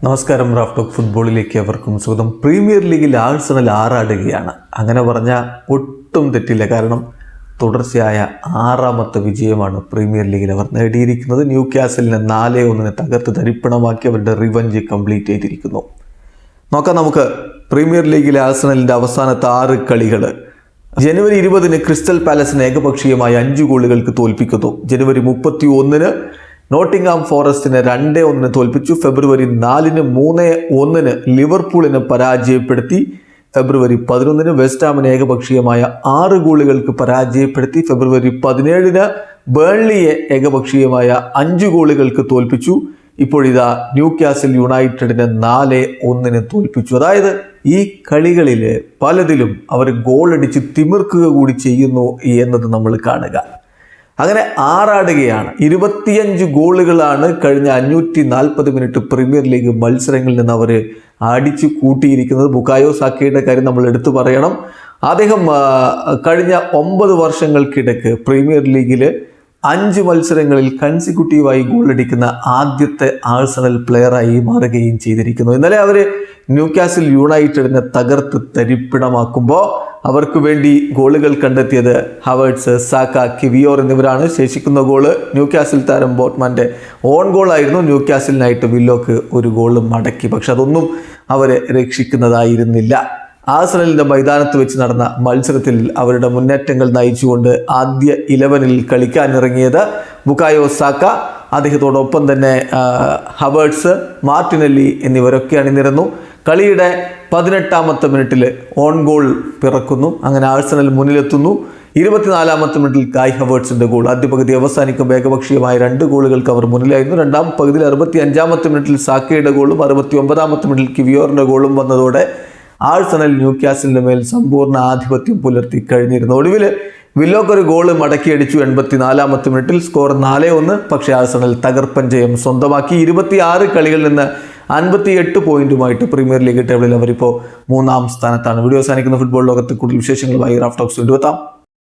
നമസ്കാരം. Raf talk ഫുട്ബോളിലേക്ക് അവർക്കും സ്വാഗതം. പ്രീമിയർ ലീഗിൽ ആഴ്സണൽ ആറാടുകയാണ്. അങ്ങനെ പറഞ്ഞാൽ ഒട്ടും തെറ്റില്ല. കാരണം തുടർച്ചയായ 6ാമത്തെ വിജയമാണ് പ്രീമിയർ ലീഗിൽ അവർ നേടിയിരിക്കുന്നത്. ന്യൂ കാസലിനെ 4-1 തകർത്ത് തരിപ്പണമാക്കി അവരുടെ റിവഞ്ച് കംപ്ലീറ്റ് ചെയ്തിരിക്കുന്നു. നോക്കാം നമുക്ക് പ്രീമിയർ ലീഗിലെ ആഴ്സണലിൻ്റെ അവസാനത്തെ 6 കളികൾ. ജനുവരി 20 ക്രിസ്റ്റൽ പാലസിനെ ഏകപക്ഷീയമായി 5 ഗോളുകൾക്ക് തോൽപ്പിക്കുന്നു. ജനുവരി 31 നോട്ടിംഗ്ഹാം ഫോറസ്റ്റിനെ 2-1 തോൽപ്പിച്ചു. ഫെബ്രുവരി 4 3-1 ലിവർപൂളിനെ പരാജയപ്പെടുത്തി. ഫെബ്രുവരി 11 വെസ്റ്റ് ഹാമിനെ ഏകപക്ഷീയമായ 6 ഗോളുകൾക്ക് പരാജയപ്പെടുത്തി. ഫെബ്രുവരി 17 ബേൺലിയെ ഏകപക്ഷീയമായ 5 ഗോളുകൾക്ക് തോൽപ്പിച്ചു. ഇപ്പോഴിതാ ന്യൂ കാസൽ യുണൈറ്റഡിനെ 4-1 തോൽപ്പിച്ചു. അതായത് ഈ കളികളിൽ പലതിലും അവർ ഗോളടിച്ച് തിമിർക്കുക കൂടി ചെയ്യുന്നു എന്നത് നമ്മൾ കാണുക. അങ്ങനെ ആറാടുകയാണ്. 25 ഗോളുകളാണ് കഴിഞ്ഞ 540 മിനിറ്റ് പ്രീമിയർ ലീഗ് മത്സരങ്ങളിൽ നിന്ന് അവർ അടിച്ചു കൂട്ടിയിരിക്കുന്നത്. ബുക്കായോ സാക്കയുടെ കാര്യം നമ്മൾ എടുത്തു പറയണം. അദ്ദേഹം കഴിഞ്ഞ 9 വർഷങ്ങൾക്കിടയ്ക്ക് പ്രീമിയർ ലീഗിൽ 5 മത്സരങ്ങളിൽ കൺസിക്യൂട്ടീവായി ഗോളടിക്കുന്ന ആദ്യത്തെ ആഴ്സണൽ പ്ലെയറായി മാറുകയും ചെയ്തിരിക്കുന്നു. ഇന്നലെ അവർ ന്യൂ കാസൽ യുണൈറ്റഡിനെ തകർത്ത് തരിപ്പിണമാക്കുമ്പോൾ അവർക്ക് വേണ്ടി ഗോളുകൾ കണ്ടെത്തിയത് ഹവേർട്സ്, സാക്ക, കിവിയോർ എന്നിവരാണ്. ശേഷിക്കുന്ന ഗോള് ന്യൂ കാസൽ താരം ബോട്ട്മാൻ്റെ ഓൺ ഗോളായിരുന്നു. ന്യൂ കാസലിനായിട്ട് വില്ലോക്ക് ഒരു ഗോൾ മടക്കി. പക്ഷെ അതൊന്നും അവരെ രക്ഷിക്കുന്നതായിരുന്നില്ല. ആഴ്സണലിൻ്റെ മൈതാനത്ത് വെച്ച് നടന്ന മത്സരത്തിൽ അവരുടെ മുന്നേറ്റങ്ങൾ നയിച്ചുകൊണ്ട് ആദ്യ 11-ൽ കളിക്കാനിറങ്ങിയത് ബുക്കായോ സാക്ക, അദ്ദേഹത്തോടൊപ്പം തന്നെ ഹവേർട്സ്, മാർട്ടിനെല്ലി എന്നിവരൊക്കെ അണിനിരന്നു. കളിയുടെ 18ാമത്തെ മിനിറ്റിൽ ഓൺ ഗോൾ പിറക്കുന്നു. അങ്ങനെ ആഴ്സണൽ മുന്നിലെത്തുന്നു. 24ാമത്തെ മിനിറ്റിൽ കായ് ഹവേർട്സിൻ്റെ ഗോൾ. ആദ്യ പകുതി അവസാനിക്കുമ്പോൾ ഏകപക്ഷീയമായ 2 ഗോളുകൾക്ക് അവർ മുന്നിലായിരുന്നു. രണ്ടാം പകുതിയിൽ 65ാമത്തെ മിനിറ്റിൽ സാക്കയുടെ ഗോളും 69ാമത്തെ മിനിറ്റിൽ കിവിയോറിൻ്റെ ഗോളും വന്നതോടെ ആഴ്സണൽ ന്യൂ കാസലിൻ്റെ മേൽ സമ്പൂർണ്ണ ആധിപത്യം പുലർത്തി കഴിഞ്ഞിരുന്നു. ഒടുവിൽ വില്ലോക്ക് ഒരു ഗോള് മടക്കിയടിച്ചു 84ാമത്തെ മിനിറ്റിൽ. സ്കോർ 4-1. പക്ഷേ ആഴ്സണൽ തകർപ്പൻ ജയം സ്വന്തമാക്കി. 26 കളികളിൽ നിന്ന് 58 പോയിന്റുമായിട്ട് പ്രീമിയർ ലീഗ് ടേബിളിൽ അവരിപ്പോൾ 3ാം സ്ഥാനത്താണ്. വീഡിയോ അവസാനിക്കുന്ന ഫുട്ബോൾ ലോകത്ത് കൂടുതൽ വിശേഷങ്ങളുമായി റാഫ് ടോക്സ് കൊണ്ടുവെത്താം.